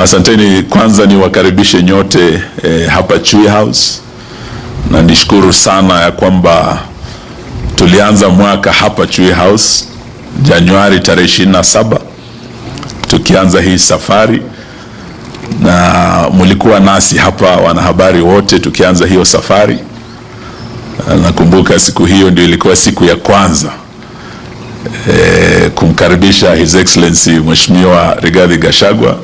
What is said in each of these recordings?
Asanteni, kwanza niwakaribishe nyote hapa Chui House, na nishukuru sana ya kwamba tulianza mwaka hapa Chui House Januari tarehe 27 tukianza hii safari, na mulikuwa nasi hapa wanahabari wote tukianza hiyo safari. Nakumbuka siku hiyo ndio ilikuwa siku ya kwanza kumkaribisha His Excellency Mheshimiwa Rigathi Gachagua,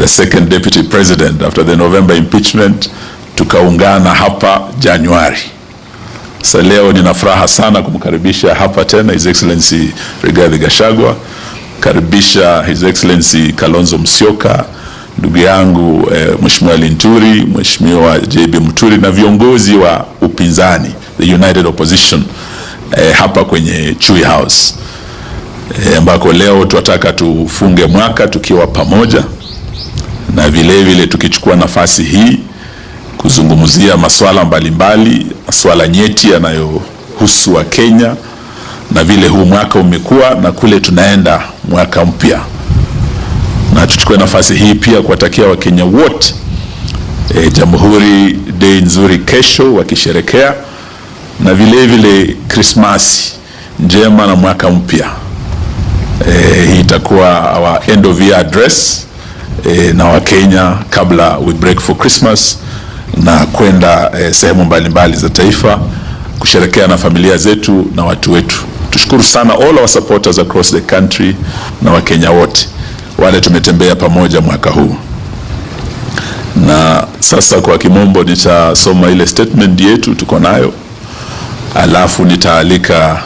the second deputy president after the November impeachment. Tukaungana hapa Januari. Sasa leo nina furaha sana kumkaribisha hapa tena His Excellency Rigathi Gachagua, karibisha His Excellency Kalonzo Musyoka, ndugu yangu Mheshimiwa Linturi, Mheshimiwa JB Muturi na viongozi wa upinzani, the United Opposition, hapa kwenye Chui House, ambako leo tunataka tufunge mwaka tukiwa pamoja, na vile vile tukichukua nafasi hii kuzungumzia masuala mbalimbali, masuala nyeti yanayohusu wa Kenya, na vile huu mwaka umekuwa na kule tunaenda mwaka mpya. Na tuchukue nafasi hii pia kuwatakia wa Kenya wote Jamhuri Day nzuri kesho wakisherekea, na vile vile Christmas njema na mwaka mpya. Hii itakuwa our end of year address na wa Kenya kabla we break for Christmas na kwenda sehemu mbalimbali za taifa kusherekea na familia zetu na watu wetu. Tushukuru sana all our supporters across the country na wa Kenya wote wale tumetembea pamoja mwaka huu. Na sasa kwa kimombo nitasoma ile statement yetu tuko nayo, alafu nitaalika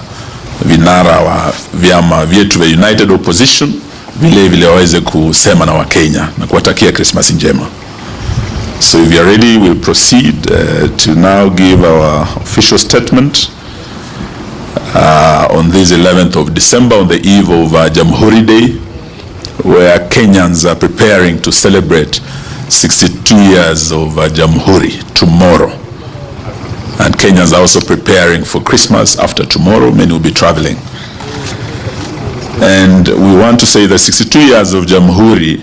vinara wa vyama vyetu vya United Opposition vile vile waweze kusema na Wakenya na kuwatakia Christmas njema. So if you are ready, we'll proceed to now give our official statement on this 11th of December, on the eve of Jamhuri Day, where Kenyans are preparing to celebrate 62 years of Jamhuri tomorrow. And Kenyans are also preparing for Christmas after tomorrow. Many will be traveling. And we want to say that 62 years of Jamhuri,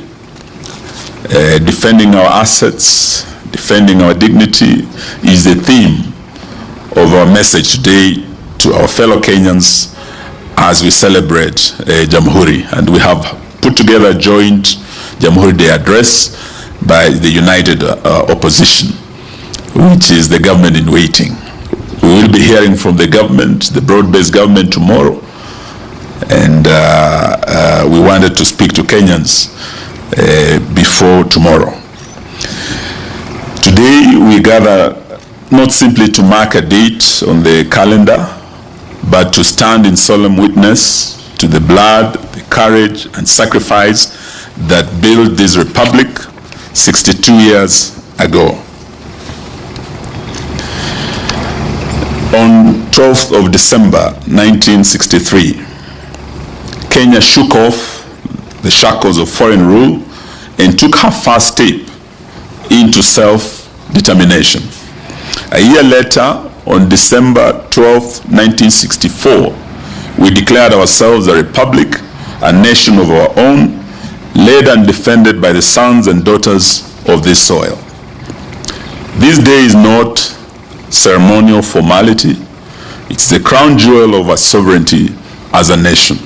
defending our assets, defending our dignity, is the theme of our message today to our fellow Kenyans as we celebrate Jamhuri. And we have put together a joint Jamhuri Day address by the United Opposition, which is the government in waiting. We will be hearing from the government, the broad-based government, tomorrow. And we wanted to speak to Kenyans before tomorrow. Today we gather not simply to mark a date on the calendar, but to stand in solemn witness to the blood, the courage and sacrifice that built this republic 62 years ago. On 12th of December 1963, Kenya shook off the shackles of foreign rule and took her first step into self-determination. A year later, on December 12th, 1964, we declared ourselves a republic, a nation of our own, led and defended by the sons and daughters of this soil. This day is not ceremonial formality. It's the crown jewel of our sovereignty as a nation.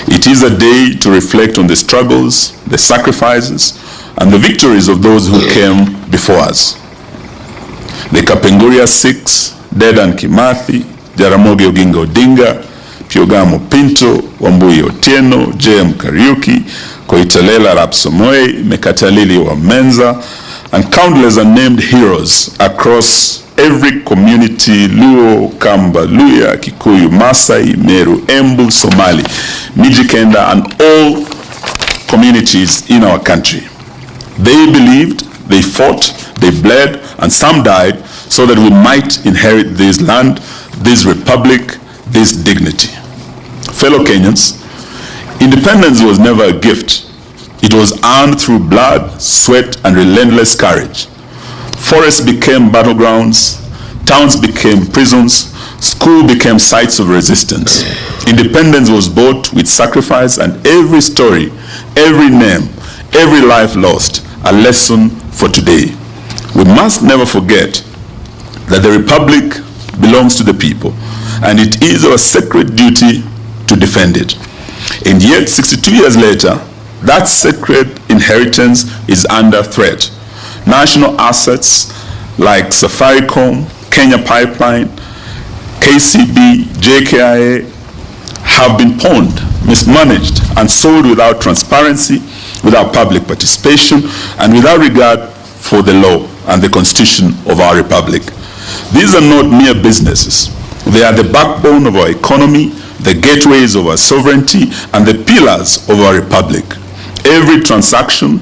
It is a day to reflect on the struggles, the sacrifices, and the victories of those who came before us. The Kapenguria Six, Dedan Kimathi, Jaramogi Oginga Odinga, Piogamo Pinto, Wambui Otieno, J.M. Kariuki, Koitalel Arap Samoei, Mekatalili Wamenza, and countless unnamed heroes across every community: Luo, Kamba, Luya, Kikuyu, Masai, Meru, Embu, Somali, Mijikenda, and all communities in our country. They believed, they fought, they bled, and some died so that we might inherit this land, this republic, this dignity. Fellow Kenyans, independence was never a gift. It was earned through blood, sweat, and relentless courage. Forests became battlegrounds, towns became prisons, schools became sites of resistance. Independence was bought with sacrifice, and every story, every name, every life lost a lesson for today. We must never forget that the Republic belongs to the people, and it is our sacred duty to defend it. And yet, 62 years later, that sacred inheritance is under threat. National assets like Safaricom, Kenya Pipeline, KCB, JKIA have been pawned, mismanaged, and sold without transparency, without public participation, and without regard for the law and the constitution of our republic. These are not mere businesses. They are the backbone of our economy, the gateways of our sovereignty, and the pillars of our republic. Every transaction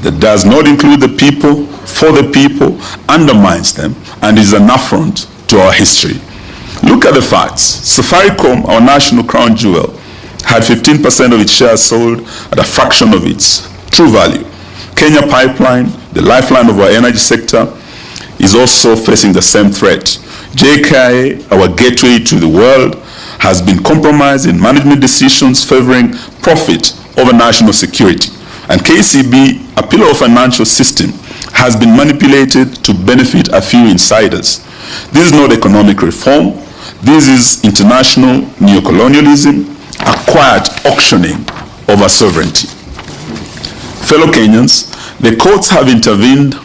that does not include the people, for the people, undermines them and is an affront to our history. Look at the facts. Safaricom, our national crown jewel, had 15% of its shares sold at a fraction of its true value. Kenya Pipeline, the lifeline of our energy sector, is also facing the same threat. JKIA, our gateway to the world, has been compromised in management decisions favoring profit over national security. And KCB, a pillar of financial system, has been manipulated to benefit a few insiders. This is not economic reform. This is international neocolonialism, a quiet auctioning of our sovereignty. Fellow Kenyans, the courts have intervened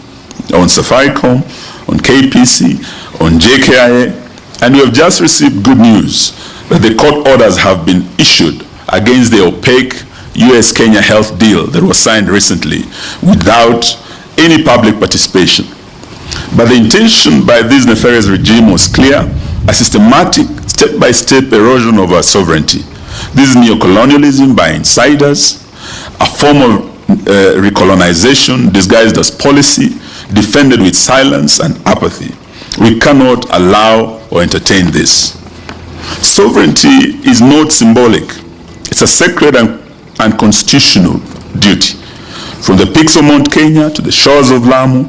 on Safaricom, on KPC, on JKIA, and we have just received good news that the court orders have been issued against the opaque US-Kenya health deal that was signed recently without any public participation. But the intention by this nefarious regime was clear: a systematic, step-by-step erosion of our sovereignty. This is neocolonialism by insiders, a form of recolonization disguised as policy, defended with silence and apathy. We cannot allow or entertain this. Sovereignty is not symbolic. It's a sacred and constitutional duty. From the peaks of Mount Kenya to the shores of Lamu,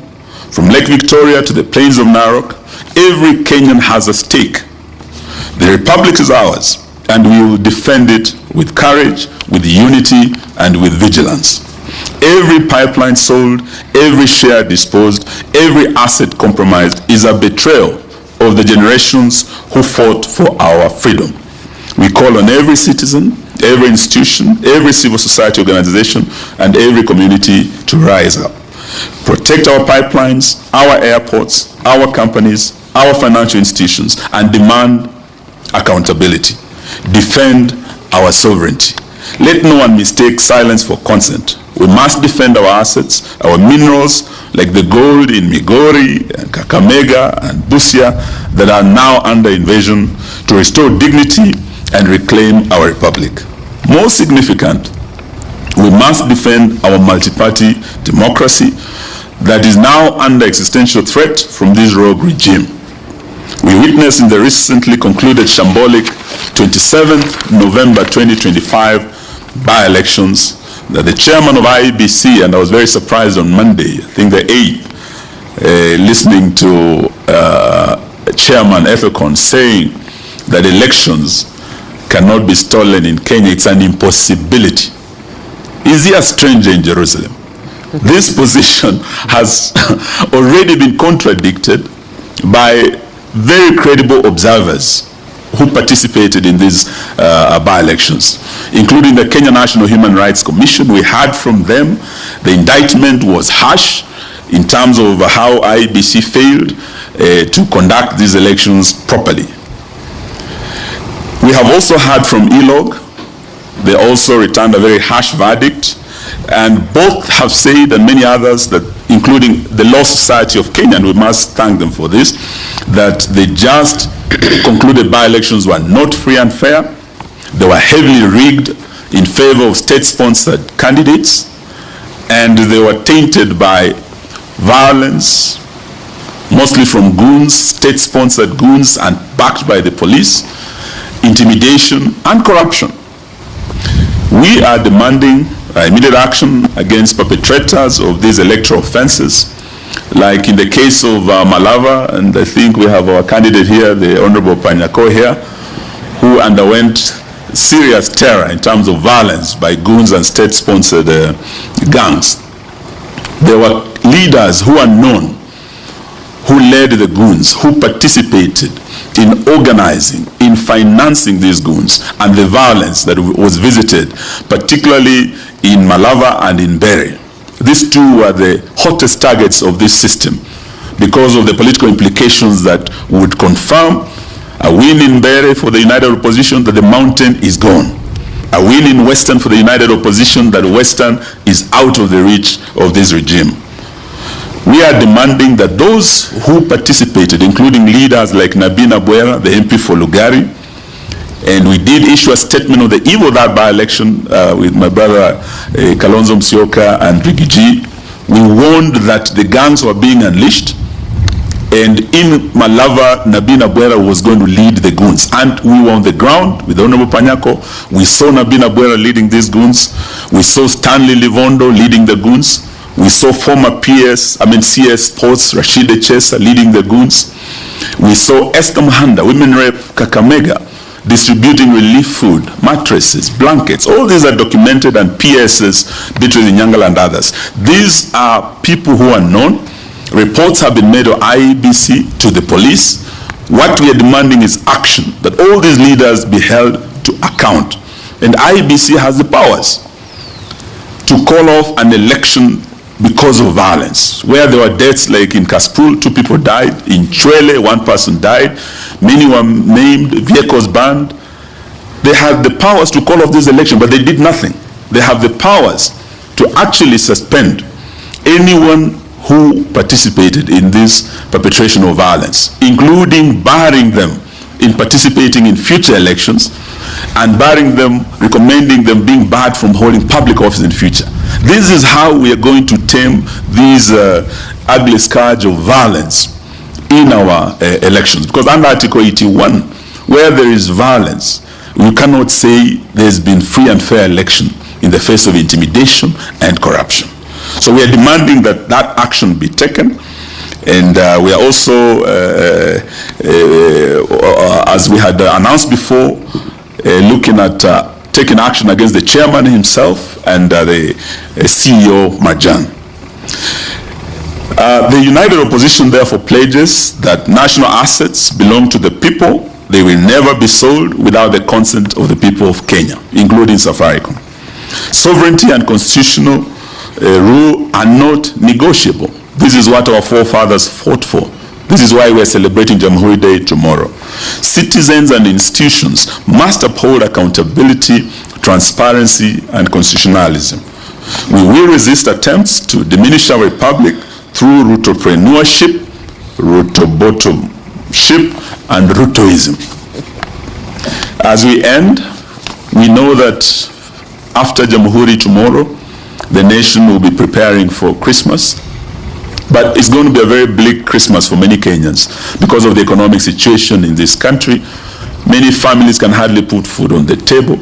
from Lake Victoria to the plains of Narok, every Kenyan has a stake. The Republic is ours, and we will defend it with courage, with unity, and with vigilance. Every pipeline sold, every share disposed, every asset compromised is a betrayal of the generations who fought for our freedom. We call on every citizen, every institution, every civil society organization, and every community to rise up. Protect our pipelines, our airports, our companies, our financial institutions, and demand accountability. Defend our sovereignty. Let no one mistake silence for consent. We must defend our assets, our minerals, like the gold in Migori, and Kakamega, and Busia, that are now under invasion, to restore dignity and reclaim our republic. More significant, we must defend our multi-party democracy that is now under existential threat from this rogue regime. We witnessed in the recently concluded shambolic 27th November 2025 by-elections that the chairman of IEBC, and I was very surprised on Monday, I think the 8th, listening to Chairman Ethicon saying that elections cannot be stolen in Kenya. It's an impossibility. Is he a stranger in Jerusalem? This position has already been contradicted by very credible observers who participated in these by-elections, including the Kenya National Human Rights Commission. We heard from them. The indictment was harsh in terms of how IEBC failed to conduct these elections properly. We have also heard from ELOG. They also returned a very harsh verdict, and both have said, and many others, that including the Law Society of Kenya, and we must thank them for this, that they just concluded by-elections were not free and fair. They were heavily rigged in favor of state-sponsored candidates, and they were tainted by violence, mostly from goons, state-sponsored goons, and backed by the police, intimidation, and corruption. We are demanding immediate action against perpetrators of these electoral offenses, like in the case of Malava, and I think we have our candidate here, the Honorable Panyako here, who underwent serious terror in terms of violence by goons and state-sponsored gangs. There were leaders who are known, who led the goons, who participated in organizing, in financing these goons and the violence that was visited, particularly in Malava and in Bere. These two were the hottest targets of this system because of the political implications that would confirm a win in Bere for the United Opposition, that the mountain is gone. A win in Western for the United Opposition, that Western is out of the reach of this regime. We are demanding that those who participated, including leaders like Nabina Bwera, the MP for Lugari, and we did issue a statement on the eve of that by-election with my brother Kalonzo Musyoka and Rigiji. We warned that the gangs were being unleashed, and in Malava, Nabina Bwera was going to lead the goons. And we were on the ground with Honorable Panyako. We saw Nabina Bwera leading these goons. We saw Stanley Livondo leading the goons. We saw former CS Sports, Rashida Chesa leading the goons. We saw Esther Muhanda, Women Rep Kakamega, distributing relief food, mattresses, blankets. All these are documented, and PSs between Nyangala and others. These are people who are known. Reports have been made of IEBC to the police. What we are demanding is action, that all these leaders be held to account. And IEBC has the powers to call off an election because of violence, where there were deaths like in Kaspul, 2 people died, in Chwele, 1 person died, many were maimed, vehicles burned. They had the powers to call off this election, but they did nothing. They have the powers to actually suspend anyone who participated in this perpetration of violence, including barring them in participating in future elections, and barring them, recommending them being barred from holding public office in future. This is how we are going to tame these ugly scourge of violence in our elections. Because under Article 81, where there is violence, we cannot say there's been free and fair election in the face of intimidation and corruption. So we are demanding that that action be taken. And we are also, as we had announced before, looking at taking action against the chairman himself and the CEO Marjan. The United Opposition therefore pledges that national assets belong to the people. They will never be sold without the consent of the people of Kenya, including Safaricom. Sovereignty and constitutional rule are not negotiable. This is what our forefathers fought for. This is why we're celebrating Jamhuri Day tomorrow. Citizens and institutions must uphold accountability, transparency, and constitutionalism. We will resist attempts to diminish our republic through Rutopreneurship, Ruto-bottomship, and Rutoism. As we end, we know that after Jamhuri tomorrow, the nation will be preparing for Christmas. But it's going to be a very bleak Christmas for many Kenyans because of the economic situation in this country. Many families can hardly put food on the table.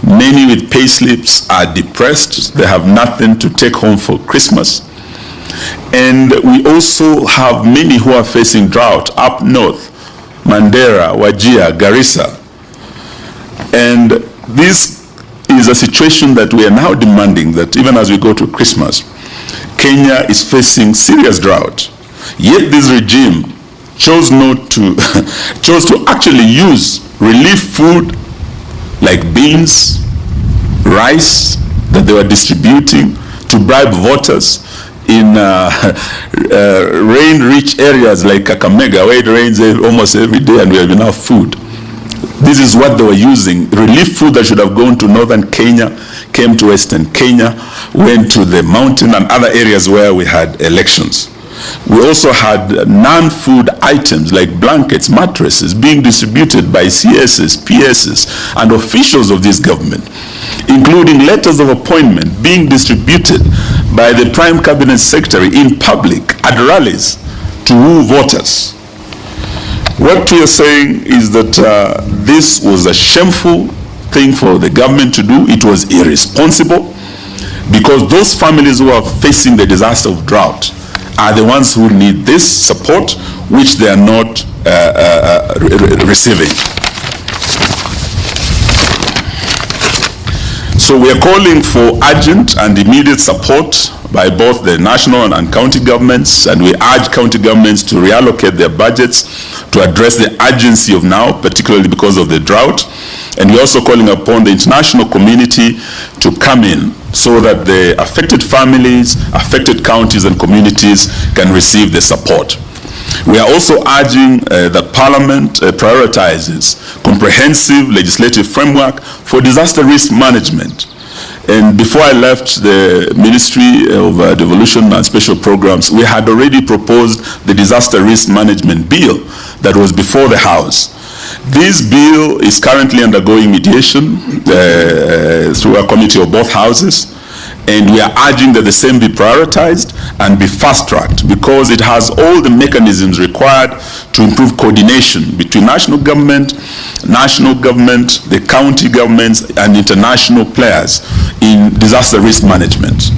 Many with pay slips are depressed. They have nothing to take home for Christmas. And we also have many who are facing drought up north, Mandera, Wajir, Garissa. And this is a situation that we are now demanding that even as we go to Christmas, Kenya is facing serious drought. Yet this regime chose to actually use relief food like beans, rice that they were distributing to bribe voters in rain-rich areas like Kakamega, where it rains almost every day and we have enough food. This is what they were using. Relief food that should have gone to northern Kenya came to western Kenya, went to the mountain and other areas where we had elections. We also had non-food items like blankets, mattresses being distributed by CSs, PSs, and officials of this government, including letters of appointment being distributed by the Prime Cabinet Secretary in public at rallies to woo voters. What we are saying is that this was a shameful thing for the government to do. It was irresponsible because those families who are facing the disaster of drought are the ones who need this support, which they are not receiving. So we are calling for urgent and immediate support by both the national and county governments, and we urge county governments to reallocate their budgets to address the urgency of now, particularly because of the drought. And we're also calling upon the international community to come in so that the affected families, affected counties and communities can receive the support. We are also urging that Parliament prioritizes comprehensive legislative framework for disaster risk management. And before I left the Ministry of Devolution and Special Programs, we had already proposed the disaster risk management bill that was before the House. This bill is currently undergoing mediation through a committee of both houses, and we are urging that the same be prioritized and be fast-tracked because it has all the mechanisms required to improve coordination between national government, the county governments, and international players in disaster risk management.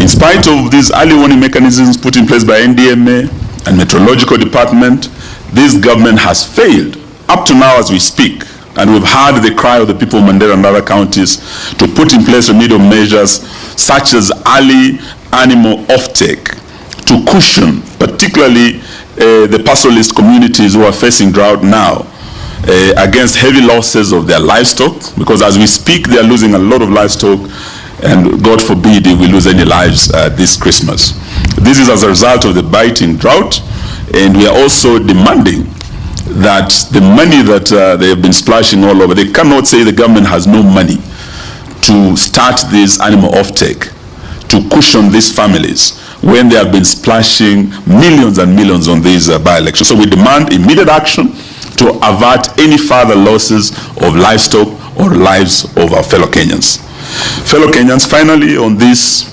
In spite of these early warning mechanisms put in place by NDMA and Meteorological Department, this government has failed up to now as we speak. And we've heard the cry of the people of Mandera and other counties to put in place remedial measures such as early animal offtake to cushion particularly the pastoralist communities who are facing drought now against heavy losses of their livestock, because as we speak they are losing a lot of livestock, and God forbid if we lose any lives this Christmas. This is as a result of the biting drought, and we are also demanding that the money that they have been splashing all over, they cannot say the government has no money to start this animal offtake to cushion these families when they have been splashing millions and millions on these by-elections. So we demand immediate action to avert any further losses of livestock or lives of our fellow Kenyans. Fellow Kenyans, finally, on this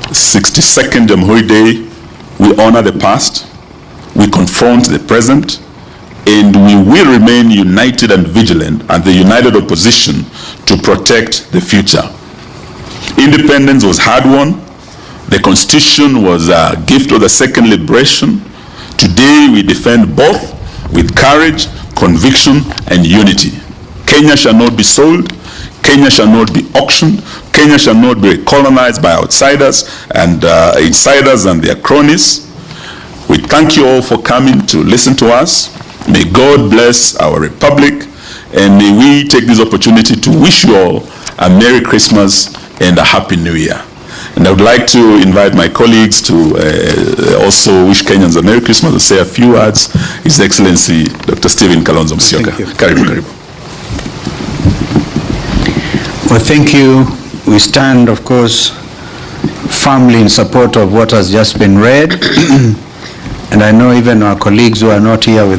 62nd Jamhuri Day, we honor the past, we confront the present, and we will remain united and vigilant and the united opposition to protect the future. Independence was hard-won. The Constitution was a gift of the second liberation. Today we defend both with courage, conviction, and unity. Kenya shall not be sold. Kenya shall not be auctioned. Kenya shall not be colonized by outsiders and insiders and their cronies. We thank you all for coming to listen to us. May God bless our republic, and may we take this opportunity to wish you all a Merry Christmas and a Happy New Year. And I would like to invite my colleagues to also wish Kenyans a Merry Christmas and say a few words. His Excellency Dr. Stephen Kalonzo Musyoka. Karibu, karibu. Well, thank you. We stand, of course, firmly in support of what has just been read. And I know even our colleagues who are not here with